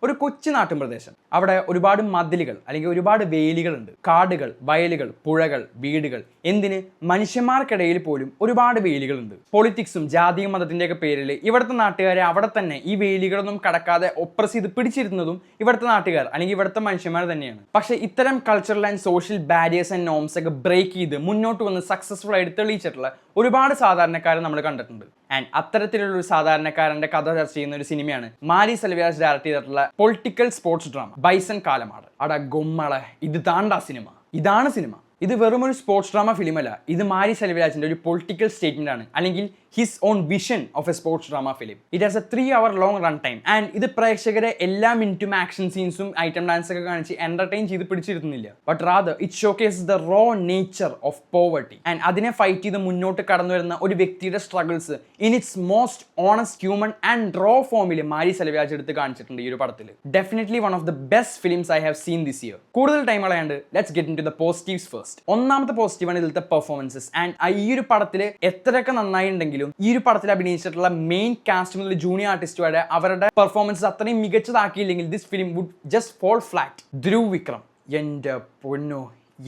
ഒരു കൊച്ചു നാട്ടിൻ പ്രദേശം. അവിടെ ഒരുപാട് മതിലുകൾ അല്ലെങ്കിൽ ഒരുപാട് വേലികളുണ്ട്. കാടുകൾ, വയലുകൾ, പുഴകൾ, വീടുകൾ, എന്തിന് മനുഷ്യന്മാർക്കിടയിൽ പോലും ഒരുപാട് വേലികളുണ്ട്. പൊളിറ്റിക്സും ജാതിയും മതത്തിൻ്റെയൊക്കെ പേരിൽ ഇവിടുത്തെ നാട്ടുകാരെ അവിടെ തന്നെ ഈ വേലികളൊന്നും കടക്കാതെ ഒപ്രസ് ചെയ്ത് പിടിച്ചിരുന്നതും ഇവിടുത്തെ നാട്ടുകാർ അല്ലെങ്കിൽ ഇവിടുത്തെ മനുഷ്യന്മാർ തന്നെയാണ്. പക്ഷേ ഇത്തരം cultural and social barriers and norms ഒക്കെ ബ്രേക്ക് ചെയ്ത് മുന്നോട്ട് വന്ന് സക്സസ്ഫുൾ ആയിട്ട് തെളിയിച്ചിട്ടുള്ള ഒരുപാട് സാധാരണക്കാരെ നമ്മൾ കണ്ടിട്ടുണ്ട്. ആൻഡ് അത്തരത്തിലുള്ള ഒരു സാധാരണക്കാരന്റെ കഥ ചർച്ച ചെയ്യുന്ന ഒരു സിനിമയാണ് മാരി സെൽവരാജ് ഡയറക്ട് ചെയ്തിട്ടുള്ള പൊളിറ്റിക്കൽ സ്പോർട്സ് ഡ്രാമ ബൈസൺ കാലമാട്. അടാ ഗൊമ്മളെ, ഇത് താണ്ടാ സിനിമ, ഇതാണ് സിനിമ. ഇത് വെറും ഒരു സ്പോർട്സ് ഡ്രാമ ഫിലിമല്ല, ഇത് മാരി സെൽവരാജിന്റെ ഒരു പൊളിറ്റിക്കൽ സ്റ്റേറ്റ്മെന്റ് ആണ്, അല്ലെങ്കിൽ his own vision of A sports drama film. It has A 3 hour long run time and ഇത് പ്രേക്ഷകരെ എല്ലാ മിനിറ്റും ആക്ഷൻ സീൻസും ഐറ്റം ഡാൻസ് ഒക്കെ കാണിച്ച് എന്റർടൈൻ ചെയ്ത് പിടിച്ചിരുന്നില്ല. But rather it showcase the raw nature of poverty and അതിനെ ഫൈറ്റ് ചെയ്ത് മുന്നോട്ട് കടന്നു വരുന്ന ഒരു വ്യക്തിയുടെ struggles in its most honest human and raw ഫോമിൽ മാരി സെൽവരാജ് എടുത്ത് കാണിച്ചിട്ടുണ്ട് ഈ ഒരു പടത്തിൽ. Definitely one of the best films I have seen this year. കൂടുതൽ ടൈം കളയാണ്ട് let's get into the positives first. ഒന്നാമത്തെ പോസിറ്റീവാണ് ഇതിലത്തെ പെർഫോമൻസസ്. ആൻഡ് ഈ ഒരു പടത്തിൽ എത്രയൊക്കെ നന്നായി ഉണ്ടെങ്കിലും ഈ ഒരു പടത്തിൽ അഭിനയിച്ചിട്ടുള്ള മെയിൻ കാസ്റ്റ് മുതൽ ജൂനിയർ ആർട്ടിസ്റ്റ് വരെ അവരുടെ പെർഫോമൻസ് അത്രയും മികച്ചതാക്കിയില്ലെങ്കിൽ this film would just fall flat. Dhruv Vikram, എന്റെ പൊന്നോ,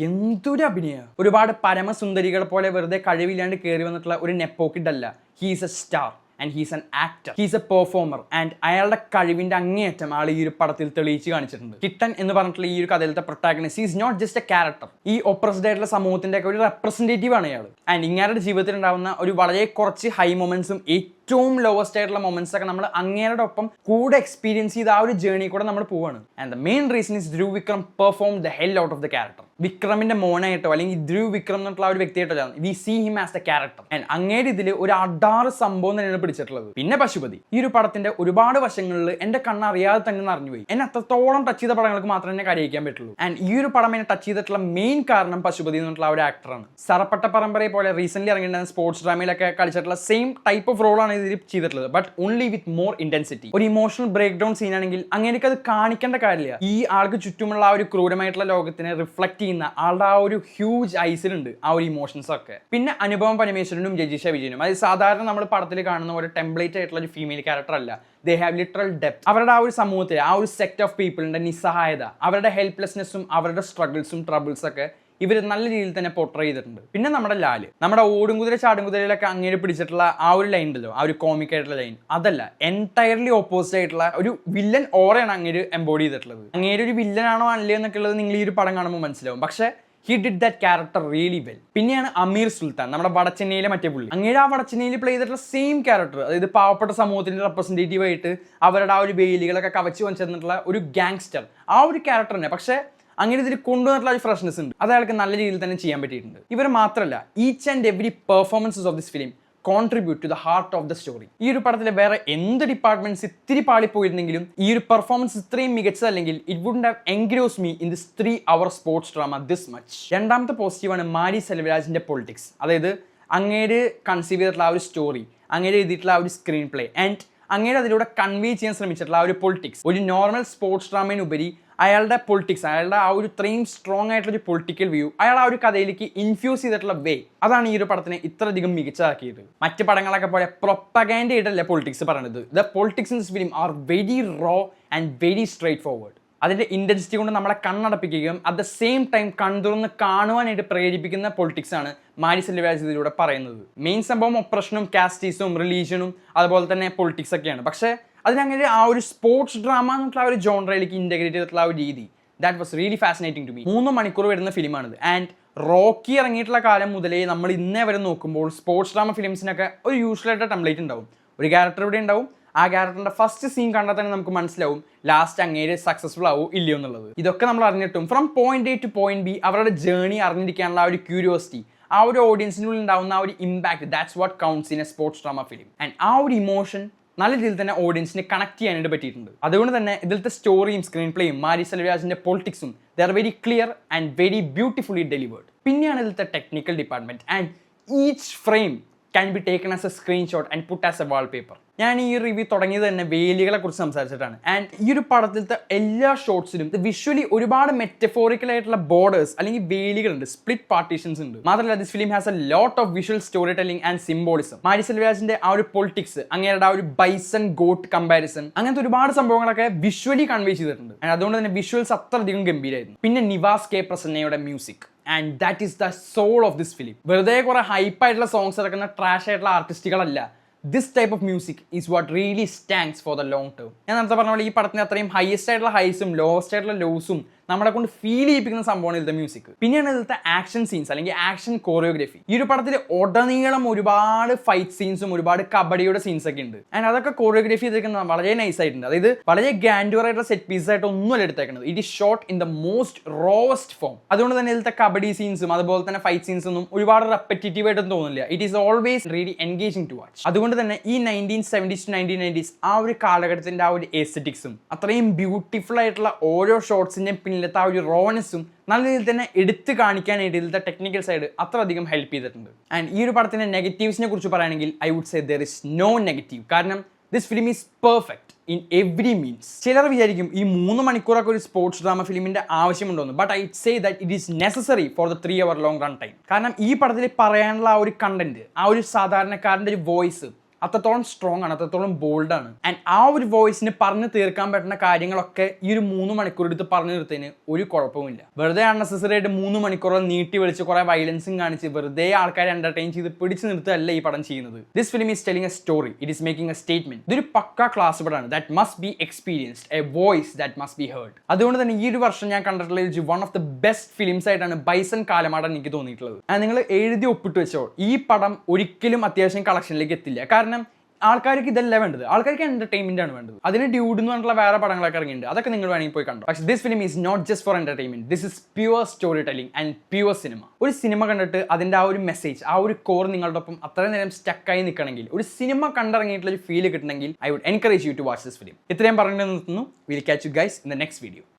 എന്തൊരു അഭിനയ! ഒരുപാട് പരമസുന്ദരികളെ പോലെ വെറുതെ കഴിവില്ലാണ്ട് കയറി വന്നിട്ടുള്ള ഒരു നെപ്പോക്കിഡ് അല്ല. He's A star and he's an actor, he's A performer and അയാളുടെ കഴിവിന്റെ അങ്ങേയറ്റം ആൾ ഈ ഒരു പടത്തിൽ തെളിയിച്ച് കാണിച്ചിട്ടുണ്ട്. കിട്ടൻ എന്ന് പറഞ്ഞിട്ടുള്ള ഈ ഒരു കഥയിലത്തെ protagonist is not just a character. ഈ ഒപ്രസ്ഡ് ആയിട്ടുള്ള സമൂഹത്തിന്റെ ഒക്കെ ഒരു റെപ്രസെന്റേറ്റീവ് ആണ് അയാൾ. ആൻഡ് ഇങ്ങാരുടെ ജീവിതത്തിൽ ഉണ്ടാവുന്ന ഒരു വളരെ കുറച്ച് ഹൈ മൊമെന്റ്സും ഏറ്റവും ലോവസ്റ്റ് ആയിട്ടുള്ള മൊമെന്റ്സ് ഒക്കെ നമ്മൾ അങ്ങേരുടെ ഒപ്പം കൂടെ എക്സ്പീരിയൻസ് ചെയ്ത് ആ ഒരു ജേർണി കൂടെ നമ്മൾ പോവാണ്. And the main reason is Dhruv Vikram perform the hell out of the character. വിക്രമിന്റെ മോനായിട്ടോ അല്ലെങ്കിൽ ധ്രുവ് വിക്രം എന്നുള്ള ഒരു വ്യക്തിയായിട്ടോ we see him as the character. And അങ്ങേര് ഇതിൽ ഒരു അഡാറ് സംഭവം തന്നെയാണ് പിടിച്ചിട്ടുള്ളത്. പിന്നെ പശുപതി, ഈ ഒരു പടത്തിന്റെ ഒരുപാട് വശങ്ങളിൽ എന്റെ കണ്ണറിയാതെ തന്നെ നിറഞ്ഞുപോയി. എന്നെ അത്രത്തോളം ടച്ച് ചെയ്ത പടങ്ങൾക്ക് മാത്രമേ എന്നെ കരയിക്കാൻ പറ്റുള്ളൂ. ആൻഡ് ഈ ഒരു പടം എന്നെ ടച്ച് ചെയ്തിട്ടുള്ള മെയിൻ കാരണം പശുപതി എന്നുള്ള ഒരു ആക്ടറാണ്. സറപ്പട്ട പരമ്പരയെ പോലെ റീസെന്റ് ഇറങ്ങിയിട്ടുള്ള സ്പോർട്സ് ഡ്രാമയിലൊക്കെ കളിച്ചിട്ടുള്ള സെയിം ടൈപ്പ് ഓഫ് റോളാണ് ഇതിൽ ചെയ്തിട്ടുള്ളത്. But only with more intensity. ഒരു ഇമോഷണൽ ബ്രേക്ക് ഡൗൺ സീൻ ആണെങ്കിൽ അങ്ങനെയൊക്കെ അത് കാണിക്കേണ്ട കാര്യമില്ല. ഈ ആൾക്ക് ചുറ്റുമുള്ള ആ ഒരു ക്രൂരമായിട്ടുള്ള ലോകത്തിനെ റിഫ്ലക്ട് ചെയ്യുന്ന ആളുടെ ആ ഒരു ഹ്യൂജ് ഐസിലുണ്ട് ആ ഒരു ഇമോഷൻസ് ഒക്കെ. പിന്നെ അനുപമ പരമേശ്വരനും രജിഷ വിജയനും, അത് സാധാരണ നമ്മൾ പടത്തിൽ കാണുന്ന ഒരു ടെംപ്ലേറ്റ് ആയിട്ടുള്ള ഒരു ഫീമെയിൽ ക്യാരക്ടർ അല്ല. They have literal depth. അവരുടെ ആ ഒരു സമൂഹത്തിലെ ആ ഒരു സെക്ട് ഓഫ് പീപ്പിളിന്റെ നിസ്സഹായത, അവരുടെ ഹെൽപ്ലെസ്നെസ്സും അവരുടെ സ്ട്രഗിൾസും ട്രബിൾസ് ഒക്കെ ഇവർ നല്ല രീതിയിൽ തന്നെ പോർട്രേ ചെയ്തിട്ടുണ്ട്. പിന്നെ നമ്മുടെ ലാല്, നമ്മുടെ ഓടുംകുതിര ചാടുംകുതിരയിലൊക്കെ അങ്ങേര് പിടിച്ചിട്ടുള്ള ആ ഒരു ലൈൻ ഉണ്ടല്ലോ, ആ ഒരു കോമിക് ആയിട്ടുള്ള ലൈൻ, അതല്ല, എൻറ്റയർലി ഓപ്പോസിറ്റ് ആയിട്ടുള്ള ഒരു വില്ലൻ ഓറയാണ് അങ്ങേര് എംബോഡി ചെയ്തിട്ടുള്ളത്. അങ്ങേര് ഒരു വില്ലൻ ആണോ അല്ലേ എന്നൊക്കെ ഉള്ളത് നിങ്ങൾ ഈ ഒരു പടം കാണുമ്പോൾ മനസ്സിലാവും. പക്ഷേ he did that character really well. പിന്നെയാണ് അമീർ സുൽത്താൻ, നമ്മുടെ വടച്ചെന്നൈയിലെ മറ്റേ പുള്ളി. അങ്ങേര് ആ വടച്ചെന്നൈയിൽ പ്ലേ ചെയ്തിട്ടുള്ള സെയിം ക്യാരക്ടർ, അതായത് പാവപ്പെട്ട സമൂഹത്തിന്റെ റെപ്രസെന്റേറ്റീവ് ആയിട്ട് അവരുടെ ആ ഒരു വേലികളൊക്കെ കവച്ച് വന്നിട്ടുള്ള ഒരു ഗാങ്സ്റ്റർ, ആ ഒരു ക്യാരക്ടർ തന്നെ. പക്ഷേ അങ്ങനെ ഇതിൽ കൊണ്ടുവന്നിട്ടുള്ള ഒരു ഫ്രഷ്നെസ് ഉണ്ട്, അത് അയാൾക്ക് നല്ല രീതിയിൽ തന്നെ ചെയ്യാൻ പറ്റിയിട്ടുണ്ട്. ഇവർ മാത്രമല്ല, each and every performances of this film contribute to the heart of the story. ഈ ഒരു പടത്തിലെ വേറെ എന്ത് ഡിപ്പാർട്ട്മെന്റ്സ് ഇത്തിരി പാളിപ്പോയിരുന്നെങ്കിലും ഈ ഒരു പെർഫോമൻസ് ഇത്രയും മികച്ചതല്ലെങ്കിൽ it wouldn't have engrossed me in this 3 hour sports drama this much. രണ്ടാമത്തെ പോസിറ്റീവാണ് മാരി സെൽവരാജിന്റെ പൊളിറ്റിക്സ്. അതായത് അങ്ങേര് കൺസീവ് ചെയ്തിട്ടുള്ള ആ ഒരു സ്റ്റോറി, അങ്ങേര് എഴുതിയിട്ടുള്ള ആ ഒരു സ്ക്രീൻ പ്ലേ ആൻഡ് അങ്ങേര് അതിലൂടെ കൺവേ ചെയ്യാൻ ശ്രമിച്ചിട്ടുള്ള ആ ഒരു പൊളിറ്റിക്സ്. ഒരു നോർമൽ സ്പോർട്സ് ഡ്രാമയിനുപരി അയാളുടെ പൊളിറ്റിക്സ്, അയാളുടെ ആ ഒരു ഇത്രയും സ്ട്രോങ് ആയിട്ടുള്ള ഒരു പൊളിറ്റിക്കൽ വ്യൂ അയാൾ ആ ഒരു കഥയിലേക്ക് ഇൻഫ്യൂസ് ചെയ്തിട്ടുള്ള വേ, അതാണ് ഈ ഒരു പടത്തിനെ ഇത്രയധികം മികച്ചതാക്കിയത്. മറ്റ് പടങ്ങളൊക്കെ പോലെ പ്രൊപ്പഗാൻഡ ആയിട്ടല്ല പൊളിറ്റിക്സ് പറയുന്നത്. The politics in this film are very raw and very straightforward. അതിന്റെ ഇന്റൻസിറ്റി കൊണ്ട് നമ്മളെ കണ്ണടപ്പിക്കുകയും അറ്റ് ദ സെയിം ടൈം കൺതുറന്ന് കാണുവാനായിട്ട് പ്രേരിപ്പിക്കുന്ന പൊളിറ്റിക്സ് ആണ് മാരി സെൽവരാജ് ഇതിലൂടെ പറയുന്നത്. മെയിൻ സംഭവം ഒപ്രഷനും കാസ്റ്റീസും റിലീജിയനും അതുപോലെ തന്നെ പൊളിറ്റിക്സ് ഒക്കെയാണ്. പക്ഷേ അതിനങ്ങനെ ആ ഒരു സ്പോർട്സ് ഡ്രാമ എന്നുള്ള ആ ഒരു ജോൺറയിലേക്ക് ഇൻറ്റഗ്രേറ്റ് ചെയ്തിട്ടുള്ള ആ ഒരു രീതി, that was really fascinating to me. 3 മണിക്കൂർ വരുന്ന ഫിലിമാണിത്. ആൻഡ് റോക്കി ഇറങ്ങിയിട്ടുള്ള കാലം മുതലേ നമ്മൾ ഇന്നേ വരെ നോക്കുമ്പോൾ സ്പോർട്സ് ഡ്രാമ ഫിലിംസിനൊക്കെ ഒരു യൂഷ്വൽ ആയിട്ട് ടെംപ്ലേറ്റ് ഉണ്ടാവും. ഒരു ക്യാരക്ടർ ഇവിടെ ഉണ്ടാവും, ആ ക്യാരക്ടറിന്റെ ഫസ്റ്റ് സീൻ കണ്ടാൽ തന്നെ നമുക്ക് മനസ്സിലാവും ലാസ്റ്റ് അങ്ങേര് സക്സസ്ഫുൾ ആവും ഇല്ലയോ എന്നുള്ളത്. ഇതൊക്കെ നമ്മൾ അറിഞ്ഞിട്ടും from point A two point B അവരുടെ ജേർണി അറിഞ്ഞിരിക്കാനുള്ള ആ ഒരു ക്യൂരിയോസിറ്റി, ആ ഒരു ഓഡിയൻസിനുള്ളിൽ ഉണ്ടാവുന്ന ആ ഒരു impact, that's what counts in A sports drama film. And ആ ഒരു ഇമോഷൻ നല്ല രീതിയിൽ തന്നെ ഓഡിയൻസിനെ കണക്ട് ചെയ്യാനായിട്ട് പറ്റിയിട്ടുണ്ട്. അതുകൊണ്ട് തന്നെ ഇതിലത്തെ സ്റ്റോറിയും സ്ക്രീൻ പ്ലേയും മാരി സെൽവരാജിന്റെ പൊളിറ്റിക്സും they are very clear and very beautifully delivered. പിന്നെയാണ് ഇതിലത്തെ technical department. And each frame can be taken as a screenshot and put as a wallpaper. ഞാൻ ഈ റിവ്യൂ തുടങ്ങിയത് തന്നെ വേലികളെ കുറിച്ച് സംസാരിച്ചിട്ടാണ്. ആൻഡ് ഈ ഒരു പടത്തിലത്തെ എല്ലാ ഷോട്ട്സിലും വിഷ്വലി ഒരുപാട് മെറ്റഫോറിക്കൽ ആയിട്ടുള്ള ബോർഡേഴ്സ് അല്ലെങ്കിൽ വേലികളുണ്ട്, സ്പ്ലിറ്റ് പാർട്ടീഷൻസ് ഉണ്ട്. മാത്രമല്ല this film has a lot of visual storytelling and symbolism. Mari സെൽവരാജിന്റെ ആ ഒരു പൊളിറ്റിക്സ്, അങ്ങേരുടെ ആ ഒരു ബൈസൺ ഗോട്ട് കമ്പാരിസൺ, അങ്ങനത്തെ ഒരുപാട് സംഭവങ്ങളൊക്കെ വിഷ്വലി കൺവേ ചെയ്തിട്ടുണ്ട്. ആൻഡ് അതുകൊണ്ട് തന്നെ വിഷ്വൽസ് അത്രയധികം ഗംഭീരമായിരുന്നു. പിന്നെ നിവാസ് കെ പ്രസന്നയുടെ music, and that is the soul of this film. വെറുതെ കുറെ ഹൈപ്പായിട്ടുള്ള സോങ്സ് ഇറക്കുന്ന ട്രാഷ് ആയിട്ടുള്ള ആർട്ടിസ്റ്റുകളല്ല. This type of music is what really stands for the long term. ഞാൻ നേരത്തെ പറഞ്ഞ പോലെ ഈ പടത്തിന് അത്രയും ഹൈസ്റ്റ് ആയിട്ടുള്ള ഹൈസും ലോവസ്റ്റ് ആയിട്ടുള്ള ലോസും നമ്മളെ കൊണ്ട് ഫീൽ ചെയ്യിപ്പിക്കുന്ന സംഭവമാണ് ഇതിന്റെ മ്യൂസിക്. പിന്നെയാണ് ഇതിലത്തെ ആക്ഷൻ സീൻസ് അല്ലെങ്കിൽ ആക്ഷൻ കോറിയോഗ്രഫി. ഈ ഒരു പടത്തിൽ ഉടനീളം ഒരുപാട് ഫൈറ്റ് സീൻസും ഒരുപാട് കബഡിയുടെ സീൻസ് ഒക്കെ ഉണ്ട്. ആൻഡ് അതൊക്കെ കോറിയോഗ്രഫി ചെയ്തിരിക്കുന്നത് വളരെ നൈസ് ആയിട്ടുണ്ട്. അതായത് വളരെ ഗ്രാൻഡ്യൂർ ആയിട്ടുള്ള സെറ്റ് പീസ് ആയിട്ട് ഒന്നുമല്ല എടുത്തേക്കുന്നത്. It is shot in the most rawest form. അതുകൊണ്ട് തന്നെ ഇതിലത്തെ കബഡി സീൻസും അതുപോലെ തന്നെ ഫൈറ്റ് സീൻസ് ഒന്നും ഒരുപാട് റെപ്പറ്റേറ്റീവ് ആയിട്ടൊന്നും തോന്നില്ല. It is always really engaging to watch. അതുകൊണ്ട് തന്നെ ഈ 1970s to 1990s ആ ഒരു കാലഘട്ടത്തിന്റെ ആ ഒരു എസ്തെറ്റിക്സും അത്രയും ബ്യൂട്ടിഫുൾ ആയിട്ടുള്ള ഓരോ ഷോട്ട്സിന്റെയും പിന്നിലത്തെ ആ ഒരു റോനെസ്സും നല്ല രീതിയിൽ തന്നെ എടുത്ത് കാണിക്കാനായിട്ട് ഇതിലത്തെ ടെക്നിക്കൽ സൈഡ് അത്രയധികം ഹെൽപ്പ് ചെയ്തിട്ടുണ്ട്. ആൻഡ് ഈ ഒരു പടത്തിന്റെ നെഗറ്റീവ്സിനെ കുറിച്ച് പറയുകയാണെങ്കിൽ I would say there is no negative. കാരണം this film is perfect in every means. ചിലർ വിചാരിക്കും ഈ 3 മണിക്കൂറൊക്കെ ഒരു സ്പോർട്സ് ഡ്രാമ ഫിലിമിന്റെ ആവശ്യമുണ്ടോന്ന്. But I say that it is necessary for the 3 hour long run time. കാരണം ഈ പടത്തിൽ പറയാനുള്ള ആ ഒരു കണ്ടന്റ്, ആ ഒരു സാധാരണക്കാരന്റെ ഒരു വോയിസ് അത്രത്തോളം സ്ട്രോങ് ആണ്, അത്രത്തോളം ബോൾഡാണ്. ആൻഡ് ആ ഒരു വോയിസിന് പറഞ്ഞു തീർക്കാൻ പറ്റുന്ന കാര്യങ്ങളൊക്കെ ഈ ഒരു 3 മണിക്കൂർ എടുത്ത് പറഞ്ഞു തീർത്തതിന് ഒരു കുഴപ്പമില്ല. വെറുതെ അൺനെസസറി ആയിട്ട് 3 മണിക്കൂറോളം നീട്ടി വിളിച്ച് കുറെ വയലൻസും കാണിച്ച് വെറുതെ ആൾക്കാരെ എന്റർടൈൻ ചെയ്ത് പിടിച്ചു നിർത്തുകയല്ല ഈ പടം ചെയ്യുന്നത്. This film is telling A story, it is making A statement. ഇതൊരു പക്ക ക്ലാസ് പടമാണ് that must be experienced, A voice that must be heard. അതുകൊണ്ട് തന്നെ ഈ ഒരു വർഷം ഞാൻ കണ്ടിട്ടുള്ള one of the best films ആയിട്ടാണ് ബൈസൺ കാലമാടൻ എനിക്ക് തോന്നിയിട്ടുള്ളത്. നിങ്ങൾ എഴുതി ഒപ്പിട്ട് വെച്ചോ, ഈ പടം ഒരിക്കലും അത്യാവശ്യം കളക്ഷനിലേക്ക് എത്തില്ല. കാരണം ആൾക്കാർക്ക് ഇതല്ല വേണ്ടത്, ആൾക്കാർക്ക് എന്റർടൈൻമെന്റ് ആണ് വേണ്ടത്. അതിന് ഡ്യൂഡ് എന്ന് പറഞ്ഞിട്ടുള്ള വേറെ പടങ്ങളൊക്കെ ഇറങ്ങിയിട്ടുണ്ട്, അതൊക്കെ നിങ്ങൾ വേണമെങ്കിൽ പോയി കണ്ടോ. പക്ഷേ this film is not just for entertainment, this is pure storytelling and pure cinema. ഒരു സിനിമ കണ്ടിട്ട് അതിന്റെ ആ ഒരു മെസ്സേജ്, ആ ഒരു കോർ നിങ്ങളുടെ ഒപ്പം അത്രയും നേരം സ്റ്റക്കായി നിൽക്കണമെങ്കിൽ, ഒരു സിനിമ കണ്ടിറങ്ങിയിട്ടുള്ള ഒരു ഫീൽ കിട്ടണമെങ്കിൽ I would encourage you to watch this film. ഇത്രയും പറഞ്ഞു നിർത്തുന്നു. Will catch you guys in the next video.